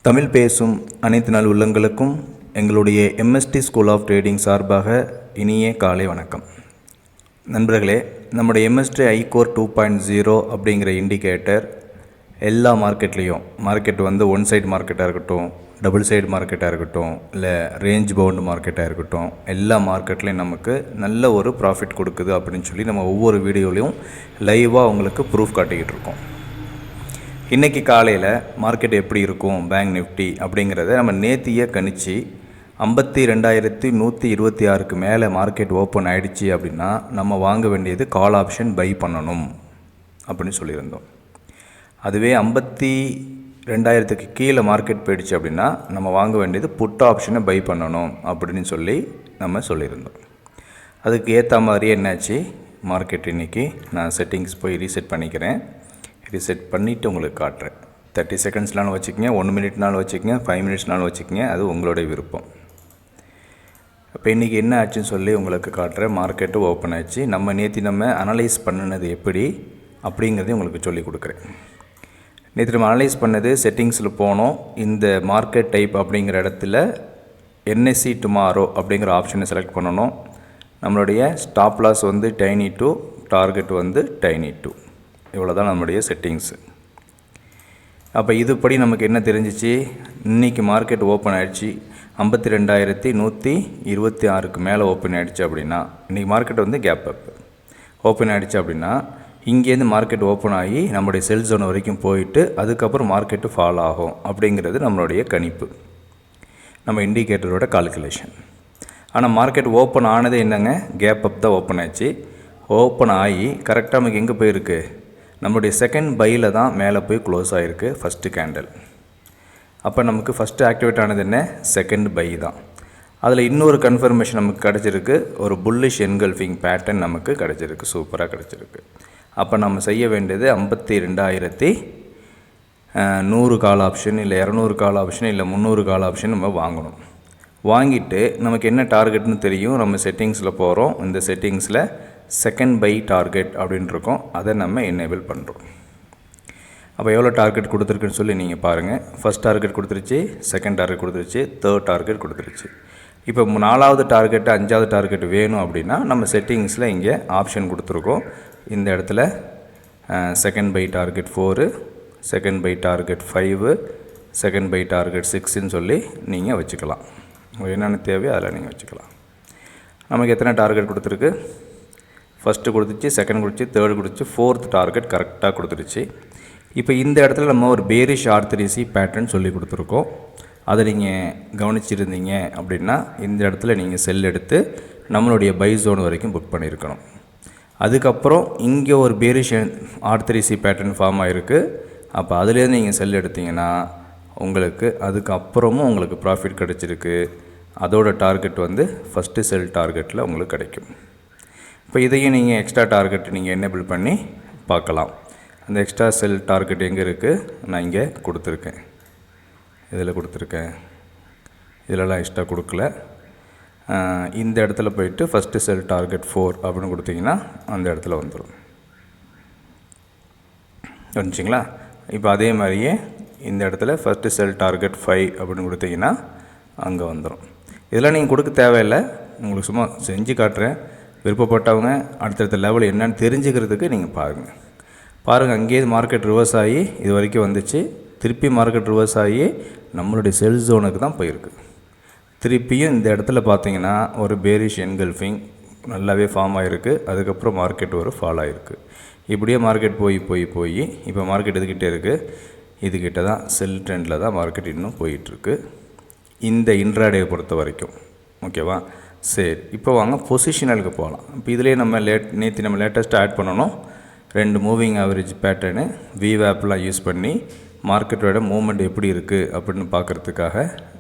தமிழ் பேசும் அனைத்து நாள் உள்ளங்களுக்கும் எங்களுடைய எம்எஸ்டி ஸ்கூல் ஆஃப் ட்ரேடிங் சார்பாக இனிய காலை வணக்கம். நண்பர்களே, நம்முடைய எம்எஸ்டி iCore 2.0 அப்படிங்கிற இண்டிகேட்டர் எல்லா மார்க்கெட்லேயும் மார்க்கெட் ஒன் சைடு மார்க்கெட்டாக இருக்கட்டும், டபுள் சைடு மார்க்கெட்டாக இருக்கட்டும், இல்லை ரேஞ்ச் பவுண்டு மார்க்கெட்டாக இருக்கட்டும், எல்லா மார்க்கெட்லேயும் நமக்கு நல்ல ஒரு ப்ராஃபிட் கொடுக்குது அப்படின்னு சொல்லி நம்ம ஒவ்வொரு வீடியோலையும் லைவாக உங்களுக்கு ப்ரூஃப் காட்டிக்கிட்டு இருக்கோம். இன்றைக்கி காலையில் மார்க்கெட் எப்படி இருக்கும் பேங்க் நிஃப்டி அப்படிங்கிறத நம்ம நேத்தியே கணிச்சு 52,126க்கு மேலே மார்க்கெட் ஓப்பன் ஆகிடுச்சு அப்படின்னா நம்ம வாங்க வேண்டியது கால் ஆப்ஷன் பை பண்ணணும் அப்படின்னு சொல்லியிருந்தோம். அதுவே 52,000க்கு கீழே மார்க்கெட் போயிடுச்சு அப்படின்னா நம்ம வாங்க வேண்டியது புட் ஆப்ஷனை பை பண்ணணும் அப்படின்னு சொல்லி நம்ம சொல்லியிருந்தோம். அதுக்கு ஏற்ற மாதிரியே என்னாச்சு மார்க்கெட் இன்றைக்கி நான் செட்டிங்ஸ் போய் ரீசெட் பண்ணிக்கிறேன். ரீசெட் பண்ணிவிட்டு உங்களுக்கு காட்டுறேன். 30 செகண்ட்ஸ்னாலும் வச்சுக்கோங்க, 1 மினிட்னாலும் வச்சுக்கோங்க, 5 மினிட்ஸ்னாலும் வச்சுக்கோங்க, அது உங்களுடைய விருப்பம். இப்போ இன்றைக்கி என்ன ஆச்சுன்னு சொல்லி உங்களுக்கு காட்டுறேன். மார்க்கெட்டு ஓப்பன் ஆச்சு. நம்ம அனலைஸ் பண்ணினது எப்படி அப்படிங்கிறதையும் உங்களுக்கு சொல்லி கொடுக்குறேன். நேற்று நம்ம அனலைஸ் பண்ணது செட்டிங்ஸில் போனோம். இந்த மார்க்கெட் டைப் அப்படிங்கிற இடத்துல என்எஸ்சி டுமாரோ அப்படிங்கிற ஆப்ஷனை செலக்ட் பண்ணணும். நம்மளுடைய ஸ்டாப் லாஸ் டைனி 2, டார்கெட் டைனி 2. இவ்வளோ தான் நம்முடைய செட்டிங்ஸு. அப்போ இதுபடி நமக்கு என்ன தெரிஞ்சிச்சு, இன்றைக்கி மார்க்கெட் ஓப்பன் ஆகிடுச்சு 52,126க்கு மேலே ஓப்பன் ஆகிடுச்சு அப்படின்னா, இன்றைக்கி மார்க்கெட் கேப் அப் ஓப்பன் ஆகிடுச்சு அப்படின்னா, இங்கேருந்து மார்க்கெட் ஓப்பன் ஆகி நம்மளுடைய செல் ஜோன் வரைக்கும் போயிட்டு அதுக்கப்புறம் மார்க்கெட்டு ஃபால் ஆகும் அப்படிங்கிறது நம்மளுடைய கணிப்பு, நம்ம இண்டிகேட்டரோட கால்குலேஷன். ஆனால் மார்க்கெட் ஓப்பன் ஆனது என்னங்க, கேப் அப் தான் ஓப்பன் ஆச்சு. ஓப்பன் ஆகி கரெக்டாக நமக்கு எங்கே போயிருக்கு, நம்மளுடைய செகண்ட் பையில் தான் மேலே போய் க்ளோஸ் ஆகிருக்கு ஃபஸ்ட்டு கேண்டில். அப்போ நமக்கு ஃபஸ்ட்டு ஆக்டிவேட் ஆனது என்ன, செகண்ட் பை தான். அதில் இன்னொரு கன்ஃபர்மேஷன் நமக்கு கிடச்சிருக்கு, ஒரு புல்லிஷ் என்கல்ஃபிங் பேட்டர்ன் நமக்கு கிடச்சிருக்கு, சூப்பராக கிடச்சிருக்கு. அப்போ நம்ம செய்ய வேண்டியது 52,100 கால் ஆப்ஷன், இல்லை 200 கால் ஆப்ஷன், இல்லை 300 கால் ஆப்ஷன் நம்ம வாங்கணும். வாங்கிட்டு நமக்கு என்ன டார்கெட்னு தெரியும், நம்ம செட்டிங்ஸில் போகிறோம். இந்த செட்டிங்ஸில் செகண்ட் பை டார்கெட் அப்படின்னு இருக்கோம், அதை நம்ம எனேபிள் பண்ணுறோம். அப்போ எவ்வளோ டார்கெட் கொடுத்துருக்குன்னு சொல்லி நீங்கள் பாருங்கள். ஃபஸ்ட் டார்கெட் கொடுத்துருச்சு, செகண்ட் டார்கெட் கொடுத்துருச்சு, தேர்ட் டார்கெட் கொடுத்துருச்சு. இப்போ 4வது டார்கெட்டு 5வது டார்கெட் வேணும் அப்படின்னா நம்ம செட்டிங்ஸில் இங்கே ஆப்ஷன் கொடுத்துருக்கோம். இந்த இடத்துல second by target 4, second by target 5, second by target 6ன்னு சொல்லி நீங்கள் வச்சுக்கலாம். என்னென்ன தேவையோ அதில் நீங்கள் வச்சுக்கலாம். நமக்கு எத்தனை டார்கெட் கொடுத்துருக்கு, ஃபஸ்ட்டு கொடுத்துச்சு, செகண்ட் கொடுத்துச்சு, தேர்டு கொடுத்துச்சு, ஃபோர்த் டார்கெட் கரெக்டாக கொடுத்துருச்சு. இப்போ இந்த இடத்துல நம்ம ஒரு பேரிஷ் R3C பேட்டர்ன் சொல்லி கொடுத்துருக்கோம். அதை நீங்கள் கவனிச்சிருந்தீங்க அப்படின்னா இந்த இடத்துல நீங்கள் செல் எடுத்து நம்மளுடைய பை ஜோன் வரைக்கும் புக் பண்ணியிருக்கணும். அதுக்கப்புறம் இங்கே ஒரு பேரிஷ் R3C பேட்டர்ன் ஃபார்ம் ஆகிருக்கு. அப்போ அதுலேருந்து நீங்கள் செல் எடுத்திங்கன்னா உங்களுக்கு அதுக்கப்புறமும் உங்களுக்கு ப்ராஃபிட் கிடச்சிருக்கு. அதோட டார்கெட் ஃபஸ்ட்டு செல் டார்கெட்டில் உங்களுக்கு கிடைக்கும். இப்போ இதையும் நீங்கள் எக்ஸ்ட்ரா டார்கெட் நீங்கள் எனேபிள் பண்ணி பார்க்கலாம். அந்த எக்ஸ்ட்ரா செல் டார்கெட் எங்கே இருக்குது, நான் இங்கே கொடுத்துருக்கேன், இதில் கொடுத்துருக்கேன். இதிலலாம் எக்ஸ்ட்ரா கொடுக்கல. இந்த இடத்துல போயிட்டு ஃபஸ்ட்டு செல் டார்கெட் 4 அப்படின்னு கொடுத்தீங்கன்னா அந்த இடத்துல வந்துடும். வந்துச்சிங்களா? இப்போ அதே மாதிரியே இந்த இடத்துல ஃபஸ்ட்டு செல் டார்கெட் 5 அப்படின்னு கொடுத்தீங்கன்னா அங்கே வந்துடும். இதெல்லாம் நீங்கள் கொடுக்க தேவையில்லை, உங்களுக்கு சும்மா செஞ்சு காட்டுறேன். விருப்பப்பட்டவங்க அடுத்தடுத்த லெவல் என்னன்னு தெரிஞ்சுக்கிறதுக்கு நீங்கள் பாருங்கள். அங்கேயே மார்க்கெட் ரிவர்ஸ் ஆகி இது வரைக்கும் வந்துச்சு. திருப்பி மார்க்கெட் ரிவர்ஸ் ஆகி நம்மளுடைய செல் ஜோனுக்கு தான் போயிருக்கு. திருப்பியும் இந்த இடத்துல பார்த்தீங்கன்னா ஒரு பேரிஷ் என்கல்ஃபிங் நல்லாவே ஃபார்ம் ஆகிருக்கு. அதுக்கப்புறம் மார்க்கெட் ஒரு ஃபால் ஆகிருக்கு. இப்படியே மார்க்கெட் போய் இப்போ மார்க்கெட் இதுக்கிட்டே இருக்குது. இதுக்கிட்ட தான் செல் ட்ரெண்டில் தான் மார்க்கெட் இன்னும் போயிட்டுருக்கு இந்த இன்ட்ராடேவை பொறுத்த வரைக்கும். ஓகேவா? சரி, இப்போ வாங்க பொசிஷனலுக்கு போகலாம். இப்போ இதிலே நம்ம நேற்று நம்ம லேட்டஸ்ட்டாக ஆட் பண்ணணும் 2 மூவிங் ஆவரேஜ் பேட்டர்னு VWAPலாம் யூஸ் பண்ணி மார்க்கெட்டோட மூவ்மெண்ட் எப்படி இருக்குது அப்படின்னு பார்க்குறதுக்காக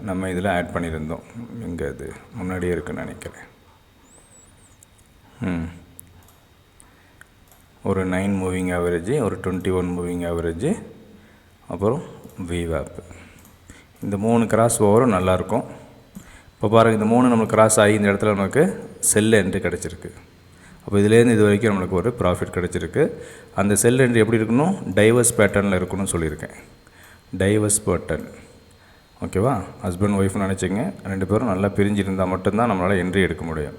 நம்ம இதில் ஆட் பண்ணியிருந்தோம். இங்கே அது முன்னாடியே இருக்குன்னு நினைக்கிறேன். ஒரு 9 மூவிங் ஆவரேஜ், ஒரு 21 மூவிங் ஆவரேஜ், அப்புறம் VWAP. இந்த 3 கிராஸ் ஓவரும் நல்லாயிருக்கும். இப்போ பாருங்கள், இந்த 3 நம்மளுக்கு கிராஸ் ஆகி இந்த இடத்துல நமக்கு செல் என்ட்ரி கிடச்சிருக்கு. அப்போ இதுலேருந்து இது வரைக்கும் நம்மளுக்கு ஒரு ப்ராஃபிட் கிடச்சிருக்கு. அந்த செல் என்ட்ரி எப்படி இருக்கணும், டைவர்ஸ் பேட்டர்னில் இருக்கணும்னு சொல்லியிருக்கேன். டைவர்ஸ் பேட்டர்ன் ஓகேவா? ஹஸ்பண்ட் ஒய்ஃப்னு நினச்சிங்க, 2 பேரும் நல்லா பிரிஞ்சிருந்தால் மட்டும்தான் நம்மளால் என்ட்ரி எடுக்க முடியும்.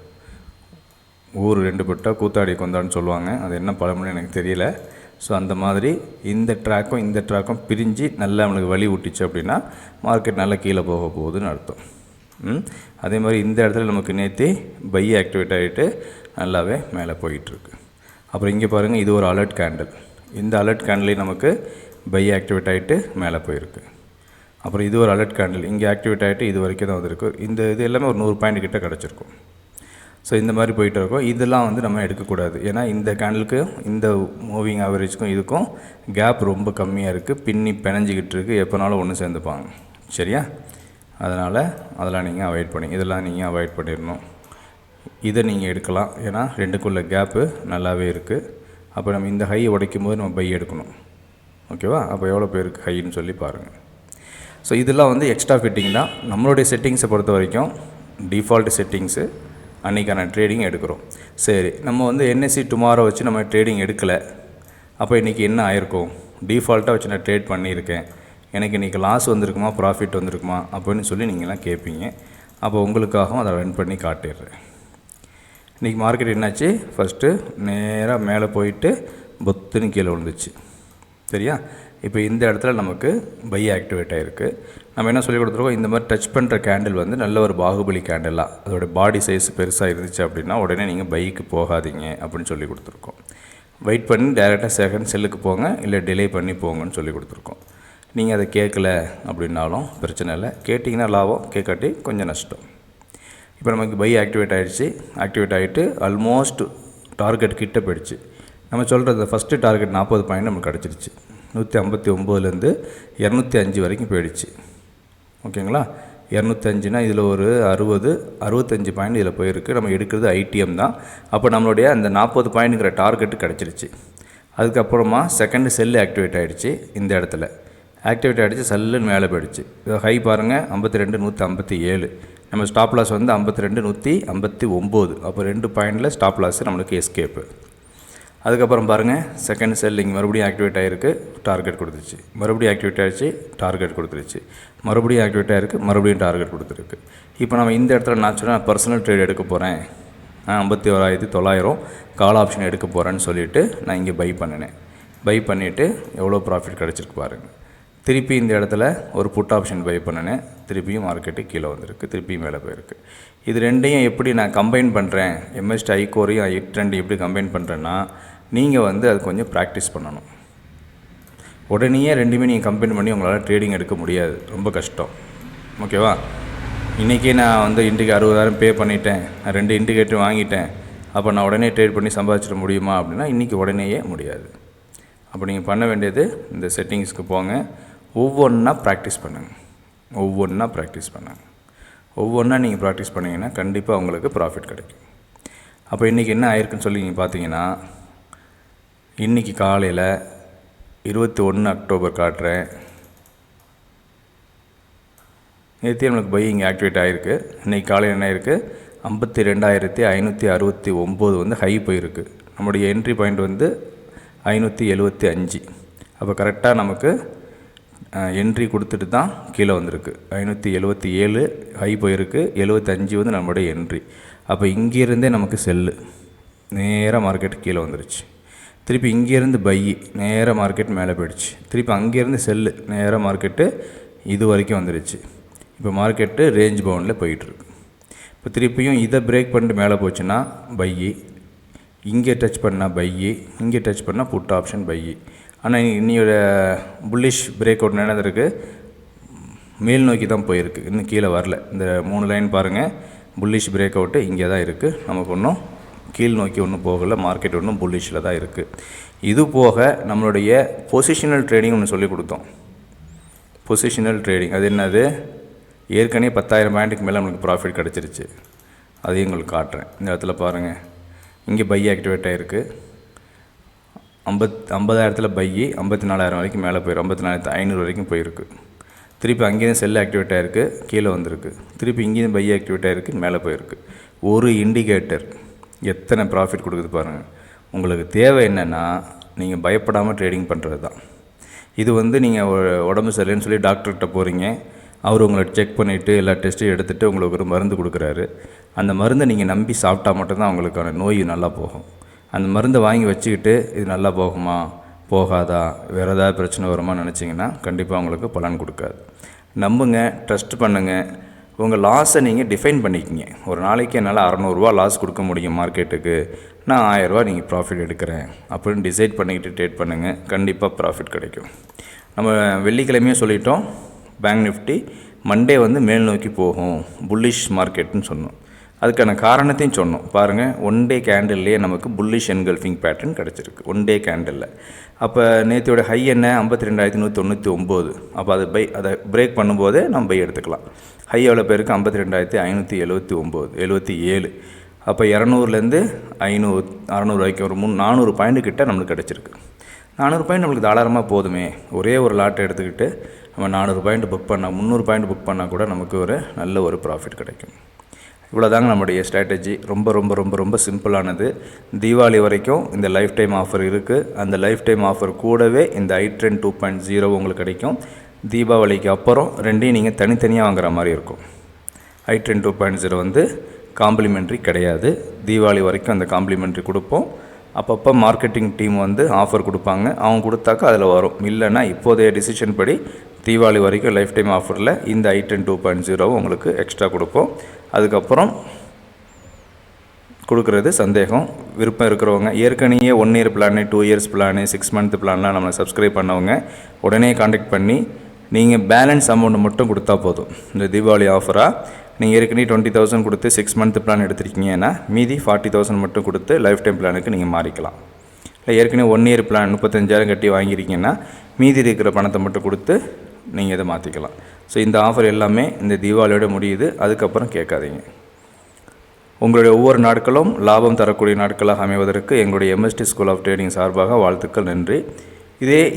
ஊர் 2 பட்டா கூத்தாடி கொந்தான்னு சொல்லுவாங்க, அது என்ன பழமொழி எனக்கு தெரியல. ஸோ அந்த மாதிரி இந்த ட்ராக்கும் பிரிஞ்சு நல்லா நம்மளுக்கு வழி விட்டுச்சு அப்படின்னா மார்க்கெட் நல்லா கீழே போக போகுதுன்னு அர்த்தம். அதே மாதிரி இந்த இடத்துல நமக்கு நேற்று பை ஆக்டிவேட் ஆகிட்டு நல்லாவே மேலே போயிட்டுருக்கு. அப்புறம் இங்கே பாருங்கள், இது ஒரு அலர்ட் கேண்டில். இந்த அலர்ட் கேண்டில் நமக்கு பை ஆக்டிவேட் ஆகிட்டு மேலே போயிருக்கு. அப்புறம் இது ஒரு அலர்ட் கேண்டில், இங்கே ஆக்டிவேட் ஆகிட்டு இது வரைக்கும் தான் வந்திருக்கு. இது எல்லாமே ஒரு 100 பாயிண்ட் கிட்ட கிடச்சிருக்கும். ஸோ இந்த மாதிரி போயிட்டு இருக்கோம். இதெல்லாம் நம்ம எடுக்கக்கூடாது. ஏன்னா இந்த கேண்டிலுக்கு இந்த மூவிங் ஆவரேஜுக்கும் இதுக்கும் கேப் ரொம்ப கம்மியாக இருக்குது, பின்னி பிணைஞ்சிக்கிட்டு இருக்குது, எப்போனாலும் ஒன்று சேர்ந்துப்பாங்க. சரியா? அதெல்லாம் நீங்கள் அவாய்ட் பண்ணி, இதெல்லாம் நீங்கள் அவாய்ட் பண்ணிடணும். இதை நீங்கள் எடுக்கலாம், ஏன்னா ரெண்டுக்குள்ள கேப்பு நல்லாவே இருக்குது. அப்போ நம்ம இந்த ஹையை உடைக்கும் போது நம்ம பை எடுக்கணும். ஓகேவா? அப்போ எவ்வளோ பேருக்கு ஹைன்னு சொல்லி பாருங்கள். ஸோ இதெல்லாம் எக்ஸ்ட்ரா ஃபிட்டிங் தான். நம்மளுடைய செட்டிங்ஸை பொறுத்த வரைக்கும் டிஃபால்ட் செட்டிங்ஸு அன்றைக்கான ட்ரேடிங் எடுக்கிறோம். சரி, நம்ம என்எஸ்சி டுமாரோ வச்சு நம்ம ட்ரேடிங் எடுக்கலை. அப்போ இன்றைக்கி என்ன ஆயிருக்கும்? டிஃபால்ட்டாக வச்சு நான் ட்ரேட் பண்ணியிருக்கேன், எனக்கு இன்றைக்கி லாஸ் வந்திருக்குமா ப்ராஃபிட் வந்திருக்குமா அப்படின்னு சொல்லி நீங்கள்லாம் கேட்பீங்க. அப்போ உங்களுக்காகவும் அதை ரன் பண்ணி காட்டிடுறேன். இன்றைக்கி மார்க்கெட் என்னாச்சு? ஃபஸ்ட்டு நேராக மேலே போயிட்டு பொத்துன்னு கீழே விழுந்துச்சு. சரியா? இப்போ இந்த இடத்துல நமக்கு பை ஆக்டிவேட் ஆகிருக்கு. நம்ம என்ன சொல்லி கொடுத்துருக்கோம்? இந்த மாதிரி டச் பண்ணுற கேண்டில் நல்ல ஒரு பாகுபலி கேண்டிலாக, அதோட பாடி சைஸ் பெருசாக இருந்துச்சு அப்படின்னா உடனே நீங்கள் பைக்கு போகாதீங்க அப்படின்னு சொல்லி கொடுத்துருக்கோம். வெயிட் பண்ணி டைரெக்டாக செகண்ட் செல்லுக்கு போங்க, இல்லை டிலே பண்ணி போங்கன்னு சொல்லி கொடுத்துருக்கோம். நீங்கள் அதை கேட்கல அப்படின்னாலும் பிரச்சனை இல்லை, கேட்டிங்கன்னா லாபம், கேட்காட்டி கொஞ்சம் நஷ்டம். இப்போ நமக்கு பை ஆக்டிவேட் ஆகிடுச்சு. ஆக்டிவேட் ஆகிட்டு ஆல்மோஸ்ட் டார்கெட் கிட்ட போயிடுச்சு. நம்ம சொல்கிறது ஃபஸ்ட்டு டார்கெட் 40 பாயிண்ட் நமக்கு கிடச்சிருச்சு. 159லேருந்து 205 வரைக்கும் போயிடுச்சு. ஓகேங்களா? 205னா இதில் ஒரு 65 பாயிண்ட் இதில் போயிருக்கு. நம்ம எடுக்கிறது ஐடிஎம் தான். அப்போ நம்மளுடைய அந்த 40 பாயிண்ட்டுங்கிற டார்கெட்டு கிடச்சிருச்சு. அதுக்கப்புறமா செகண்ட் செல்லு ஆக்டிவேட் ஆகிடுச்சு. இந்த இடத்துல ஆக்டிவேட் ஆகிடுச்சு, செல்லுன்னு மேலே போயிடுச்சு. ஹை பாருங்கள், 52,157. நம்ம ஸ்டாப் லாஸ் 52,159. அப்போ 2 பாயிண்டில் ஸ்டாப் லாஸ் நம்மளுக்கு எஸ்கேப்பு. அதுக்கப்புறம் பாருங்கள், செகண்ட் செல் இங்கே மறுபடியும் ஆக்டிவேட் ஆகிருக்கு, டார்கெட் கொடுத்துருச்சு. மறுபடியும் ஆக்டிவேட் ஆகிடுச்சு, டார்கெட் கொடுத்துருச்சு. மறுபடியும் ஆக்டிவேட் ஆகிருக்கு, மறுபடியும் டார்கெட் கொடுத்துருக்கு. இப்போ நம்ம இந்த இடத்துல நான் சொன்னால் பர்சனல் ட்ரேட் எடுக்க போகிறேன், 51,900 கால் ஆப்ஷன் எடுக்க போகிறேன்னு சொல்லிவிட்டு நான் இங்கே பை பண்ணினேன். பை பண்ணிவிட்டு எவ்வளோ ப்ராஃபிட் கிடச்சிருக்கு பாருங்கள். திருப்பி இந்த இடத்துல ஒரு புட் ஆப்ஷன் பை பண்ணினேன், திருப்பியும் மார்க்கெட்டு கீழே வந்திருக்கு, திருப்பியும் மேலே போயிருக்கு. இது ரெண்டையும் எப்படி நான் கம்பைன் பண்ணுறேன், எம்எஸ்டி ஐகோரையும் ஐட்ரெண்டையும் எப்படி கம்பைன் பண்ணுறேன்னா, நீங்கள் அது கொஞ்சம் ப்ராக்டிஸ் பண்ணணும். உடனே ரெண்டுமே நீங்கள் கம்பைன் பண்ணி உங்களால் ட்ரேடிங் எடுக்க முடியாது, ரொம்ப கஷ்டம். ஓகேவா? இன்றைக்கி நான் இன்றைக்கி 60,000 பே பண்ணிட்டேன், நான் 2 இண்டிகேட்டர் வாங்கிட்டேன், அப்போ நான் உடனே ட்ரேட் பண்ணி சம்பாதிச்சிட முடியுமா அப்படின்னா இன்றைக்கி உடனேயே முடியாது. அப்போ நீங்கள் பண்ண வேண்டியது, இந்த செட்டிங்ஸ்க்கு போங்க, ஒவ்வொன்றா ப்ராக்டிஸ் பண்ணுங்கள். ஒவ்வொன்றா நீங்கள் ப்ராக்டிஸ் பண்ணிங்கன்னா கண்டிப்பாக உங்களுக்கு ப்ராஃபிட் கிடைக்கும். அப்போ இன்றைக்கி என்ன ஆயிருக்குன்னு சொல்லி நீங்கள் பார்த்தீங்கன்னா, இன்றைக்கி காலையில் 21 அக்டோபர் காட்டுறேன். நேற்று நம்மளுக்கு பை இங்கே ஆக்டிவேட் ஆகிருக்கு. இன்றைக்கி காலையில் என்ன ஆயிருக்கு? 52,569 ஹை போயிருக்கு. நம்முடைய என்ட்ரி பாயிண்ட் 575. அப்போ கரெக்டாக நமக்கு என்ட்ரி கொடுத்துட்டு தான் கீழே வந்திருக்கு. 577 ஹை போயிருக்கு, 75 நம்மளுடைய என்ட்ரி. அப்போ இங்கேருந்தே நமக்கு செல்லு, நேராக மார்க்கெட் கீழே வந்துருச்சு. திருப்பி இங்கேருந்து பை, நேராக மார்க்கெட் மேலே போயிடுச்சு. திருப்பி அங்கேருந்து செல்லு, நேராக மார்க்கெட்டு இது வரைக்கும் வந்துருச்சு. இப்போ மார்க்கெட்டு ரேஞ்ச் பவுண்டில் போயிட்டுருக்கு. இப்போ திருப்பியும் இதை பிரேக் பண்ணிட்டு மேலே போச்சுன்னா பை, இங்கே டச் பண்ணால் பை, இங்கே டச் பண்ணால் புட் ஆப்ஷன் பை. ஆனால் இன்னையோட புல்லிஷ் பிரேக் அவுட் நடந்திருக்கு, மேல் நோக்கி தான் போயிருக்கு, இன்னும் கீழே வரல. இந்த 3 லைன் பாருங்கள், புல்லிஷ் பிரேக் அவுட்டு இங்கே தான் இருக்குது. நமக்கு ஒன்றும் கீழ் நோக்கி ஒன்றும் போகலை, மார்க்கெட் ஒன்றும் புல்லிஷில் தான் இருக்குது. இது போக நம்மளுடைய பொசிஷனல் ட்ரேடிங் ஒன்று சொல்லி கொடுத்தோம். பொசிஷனல் ட்ரேடிங் அது என்னது? ஏற்கனவே 10,000 பாயிண்ட்டுக்கு மேலே நம்மளுக்கு ப்ராஃபிட் கிடச்சிருச்சு. அதையும் உங்களுக்கு காட்டுறேன். இந்த இடத்துல பாருங்கள், இங்கே பை ஆக்டிவேட் ஆகிருக்கு. 50,000 பை 54,000 வரைக்கும் மேலே போயிடும், 54,500 வரைக்கும் போயிருக்கு. திருப்பி அங்கேயும் செல் ஆக்டிவேட் ஆகிருக்கு, கீழே வந்திருக்கு. திருப்பி இங்கேயும் பை ஆக்டிவேட் ஆகிருக்கு, மேலே போயிருக்கு. ஒரு இண்டிகேட்டர் எத்தனை ப்ராஃபிட் கொடுக்குது பாருங்கள். உங்களுக்கு தேவை என்னென்னா, நீங்கள் பயப்படாமல் ட்ரேடிங் பண்ணுறது தான். இது நீங்கள் உடம்பு சரியில்லைன்னு சொல்லி டாக்டர்கிட்ட போகிறீங்க, அவர் உங்களை செக் பண்ணிவிட்டு எல்லா டெஸ்ட்டையும் எடுத்துகிட்டு உங்களுக்கு ஒரு மருந்து கொடுக்குறாரு. அந்த மருந்தை நீங்கள் நம்பி சாப்பிட்டா மட்டும்தான் உங்களுக்கான நோய் நல்லா போகும். அந்த மருந்தை வாங்கி வச்சுக்கிட்டு இது நல்லா போகுமா போகாதா வேறு ஏதாவது பிரச்சனை வருமா நினச்சிங்கன்னா கண்டிப்பாக உங்களுக்கு பலன் கொடுக்காது. நம்புங்க, ட்ரஸ்ட் பண்ணுங்கள். உங்கள் லாஸை நீங்கள் டிஃபைன் பண்ணிக்கிங்க. ஒரு நாளைக்கு என்னால் 600 லாஸ் கொடுக்க முடியும் மார்க்கெட்டுக்கு, நான் 1000 நீங்கள் ப்ராஃபிட் எடுக்கிறேன் அப்படின்னு டிசைட் பண்ணிக்கிட்டு ட்ரேட் பண்ணுங்கள். கண்டிப்பாக ப்ராஃபிட் கிடைக்கும். நம்ம வெள்ளிக்கிழமையும் சொல்லிட்டோம், பேங்க் நிஃப்டி மண்டே மேல் நோக்கி போகும், புல்லிஷ் மார்க்கெட்டுன்னு சொன்னோம். அதுக்கான காரணத்தையும் சொன்னோம். பாருங்கள், ஒன் டே கேண்டில்லையே நமக்கு புல்லிஷ் என்கல்ஃபிங் பேட்டர்ன் கிடச்சிருக்கு ஒன் டே கேண்டிலில். அப்போ நேற்றையோட ஹை என்ன 52,199. அப்போ அதை பிரேக் பண்ணும்போதே நம்ம பை எடுத்துக்கலாம். ஹை எவ்வளோ பேருக்கு 52,577. அப்போ 200லேருந்து 500 600 வரைக்கும் ஒரு 400 பாயிண்ட் கிட்ட நம்மளுக்கு கிடச்சிருக்கு. 400 பாயிண்ட் நம்மளுக்கு தாராளமாக போதுமே. ஒரே ஒரு லாட்டை எடுத்துக்கிட்டு நம்ம 400 பாயிண்ட் புக் பண்ணால் 300 பாயிண்ட் புக் பண்ணால் கூட நமக்கு ஒரு நல்ல ஒரு ப்ராஃபிட் கிடைக்கும். இவ்வளோதாங்க நம்முடைய ஸ்ட்ராட்டஜி. ரொம்ப ரொம்ப ரொம்ப ரொம்ப சிம்பிளானது. தீபாவளி வரைக்கும் இந்த லைஃப் டைம் ஆஃபர் இருக்குது. அந்த லைஃப் டைம் ஆஃபர் கூடவே இந்த iTrend 2.0 உங்களுக்கு கிடைக்கும். தீபாவளிக்கு அப்புறம் ரெண்டையும் நீங்கள் தனித்தனியாக வாங்குற மாதிரி இருக்கும். iTrend 2.0 காம்ப்ளிமெண்ட்ரி கிடையாது. தீபாவளி வரைக்கும் அந்த காம்ப்ளிமெண்ட்ரி கொடுப்போம். அப்பப்போ மார்க்கெட்டிங் டீம் ஆஃபர் கொடுப்பாங்க. அவங்க கொடுத்தாக்கா அதில் வரும். இல்லைன்னா இப்போதைய டிசிஷன் படி தீபாவளி வரைக்கும் லைஃப் டைம் ஆஃபரில் இந்த iTrend 2.0 உங்களுக்கு எக்ஸ்ட்ரா கொடுப்போம். அதுக்கப்புறம் கொடுக்குறது சந்தேகம். விருப்பம் இருக்கிறவங்க ஏற்கனவே 1 year plan, 2 years plan, 6 month பிளான்லாம் நம்மளை சப்ஸ்கிரைப் பண்ணவங்க உடனே காண்டாக்ட் பண்ணி நீங்கள் பேலன்ஸ் அமௌண்ட் மட்டும் கொடுத்தா போதும். இந்த தீபாவளி ஆஃபராக நீங்கள் ஏற்கனவே 20,000 கொடுத்து 6 மந்த் பிளான் எடுத்திருக்கீங்கன்னா மீதி 40,000 மட்டும் கொடுத்து லைஃப் டைம் பிளானுக்கு நீங்கள் மாறிக்கலாம். இல்லை ஏற்கனவே 1 இயர் பிளான் 35,000 கட்டி வாங்கியிருக்கீங்கன்னா மீதி இருக்கிற பணத்தை மட்டும் கொடுத்து நீங்கள் இதை மாற்றிக்கலாம். ஸோ இந்த ஆஃபர் எல்லாமே இந்த தீபாவளியோட முடியுது. அதுக்கப்புறம் கேட்காதீங்க. உங்களுடைய ஒவ்வொரு நாட்களும் லாபம் தரக்கூடிய நாட்களாக அமைவதற்கு எங்களுடைய MST ஸ்கூல் ஆஃப் ட்ரேடிங் சார்பாக வாழ்த்துக்கள், நன்றி.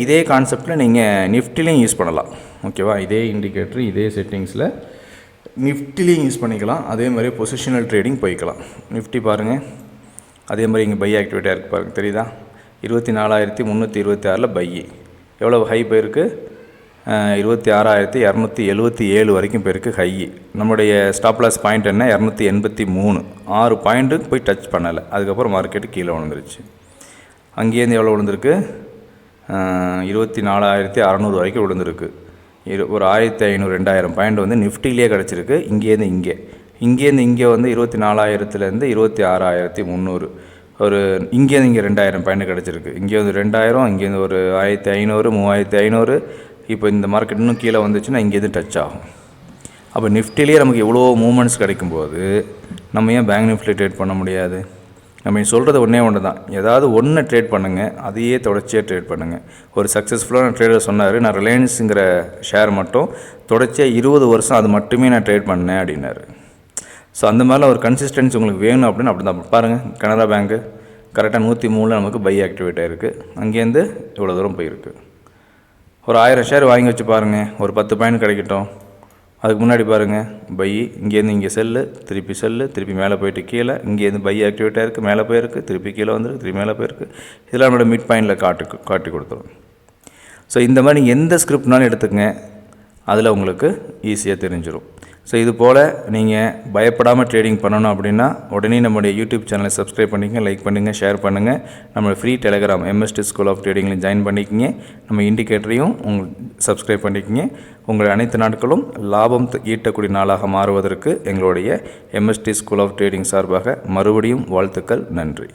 இதே கான்செப்டில் நீங்கள் நிஃப்டிலையும் யூஸ் பண்ணலாம். ஓகேவா? இதே இண்டிகேட்டர் இதே செட்டிங்ஸில் நிஃப்டிலையும் யூஸ் பண்ணிக்கலாம். அதே மாதிரி பொசிஷனல் ட்ரேடிங் போய்க்கலாம். நிஃப்டி பாருங்கள், அதே மாதிரி இங்கே பை ஆக்டிவிட்டியாக இருக்குது பாருங்கள், தெரியுதா? 24,326 பை. எவ்வளோ ஹை போயிருக்கு? 26,277 வரைக்கும் போயிருக்கு ஹை. நம்முடைய ஸ்டாப் லாஸ் பாயிண்ட் என்ன? 283. 6 பாயிண்ட்டுக்கு போய் டச் பண்ணலை. அதுக்கப்புறம் மார்க்கெட்டு கீழே விழுந்துருச்சு. அங்கேருந்து எவ்வளோ விழுந்திருக்கு? 24,600 வரைக்கும் விழுந்திருக்கு. ஒரு 1,500-2,000 பாயிண்ட் நிஃப்டிலேயே கிடச்சிருக்கு. இங்கேருந்து இங்கே 24,000லேருந்து 26,300 ஒரு இங்கேருந்து இங்கே 2,000 பாயிண்ட் கிடச்சிருக்கு. இங்கே 2,000, இங்கேருந்து ஒரு 1,500, 3,500. இப்போ இந்த மார்க்கெட் இன்னும் கீழே வந்துச்சுன்னா இங்கேருந்து டச் ஆகும். அப்போ நிஃப்டிலேயே நமக்கு எவ்வளோ மூமெண்ட்ஸ் கிடைக்கும்போது நம்ம ஏன் பேங்க் நிஃப்டியில் ட்ரேட் பண்ண முடியாது? நம்ம சொல்கிறது ஒன்று தான், ஏதாவது ஒன்று ட்ரேட் பண்ணுங்கள், அதையே தொடர்ச்சியாக ட்ரேட் பண்ணுங்கள். ஒரு சக்ஸஸ்ஃபுல்லான ட்ரேடர் சொன்னார், நான் ரிலையன்ஸுங்கிற ஷேர் மட்டும் தொடர்ச்சியாக 20 வருஷம் அது மட்டுமே நான் ட்ரேட் பண்ணேன் அப்படின்னாரு. ஸோ அந்த மாதிரிலாம் ஒரு கன்சிஸ்டன்சி உங்களுக்கு வேணும் அப்படின்னு அப்படி தான் பாருங்கள். கனரா பேங்க்கு கரெக்டாக 103 நமக்கு பை ஆக்டிவேட் ஆகிருக்கு. அங்கேருந்து இவ்வளோ தூரம் போயிருக்கு. ஒரு 1000 ஷேர் வாங்கி வச்சு பாருங்கள், ஒரு 10 பாயிண்ட் கிடைக்கட்டும். அதுக்கு முன்னாடி பாருங்கள், பை இங்கேருந்து இங்கே செல்லு, திருப்பி மேலே போயிட்டு கீழே, இங்கேருந்து பை ஆக்டிவேட்டாக இருக்குது, மேலே போயிருக்கு, திருப்பி கீழே வந்துருக்கு, திருப்பி மேலே போயிருக்கு. இதெல்லாம் நம்மளோட மிட் பாயிண்டில் காட்டி கொடுத்துரும். ஸோ இந்த மாதிரி நீங்கள் எந்த ஸ்கிரிப்ட்னாலும் எடுத்துக்கங்க, அதில் உங்களுக்கு ஈஸியாக தெரிஞ்சிடும். ஸோ இது போல் நீங்கள் பயப்படாமல் ட்ரேடிங் பண்ணணும் அப்படின்னா உடனே நம்மளுடைய யூடியூப் சேனலை சப்ஸ்கிரைப் பண்ணிக்கங்க, லைக் பண்ணுங்கள், ஷேர் பண்ணுங்கள். நம்மளோட free telegram MST school of ட்ரேடிங்கில் ஜாயின் பண்ணிக்கிங்க. நம்ம இண்டிகேட்டரையும் சப்ஸ்கிரைப் பண்ணிக்கிங்க. உங்கள் அனைத்து நாட்களும் லாபம் ஈட்டக்கூடிய நாளாக மாறுவதற்கு எங்களுடைய MST ஸ்கூல் ஆஃப் ட்ரேடிங் சார்பாக மறுபடியும் வாழ்த்துக்கள், நன்றி.